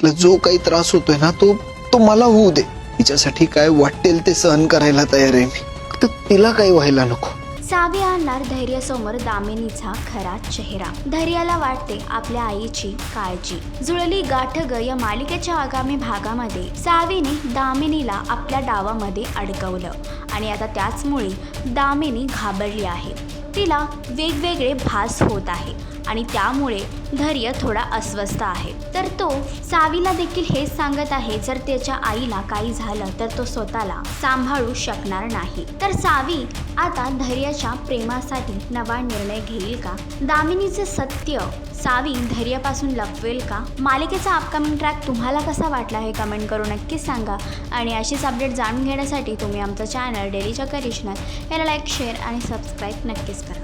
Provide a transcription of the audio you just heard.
तिला जो काही त्रास होतोय ना तो तो मला होऊ दे. तिच्यासाठी काय वाटेल ते सहन करायला तयार आहे मी. फक्त तिला काही व्हायला नको. सावी आणणार धैर्यासमोर दामिनीचा खरा चेहरा. धैर्याला वाटते आपल्या आईची काळजी. जुळली गाठ ग या मालिकेच्या आगामी भागामध्ये सावीने दामिनीला आपल्या डावामध्ये अडकवलं आणि आता त्याचमुळे दामिनी घाबरली आहे. तिला वेगवेगळे भास होत आहे आणि त्यामुळे धैर्य थोडा अस्वस्थ आहे. तर तो सावीला देखील हेच सांगत आहे, जर त्याच्या आईला काही झालं तर तो स्वतःला सांभाळू शकणार नाही. तर सावी आता धैर्याच्या प्रेमासाठी नवा निर्णय घेईल का? दामिनीचे सत्य सावी धैर्यापासून लपवेल का? मालिकेचा अपकमिंग ट्रॅक तुम्हाला कसा वाटला हे कमेंट करून नक्कीच सांगा. आणि अशीच अपडेट जाणून घेण्यासाठी तुम्ही आमचं चॅनल डेलीच्या करिश्मा याला लाईक, शेअर आणि सबस्क्राईब नक्कीच करा.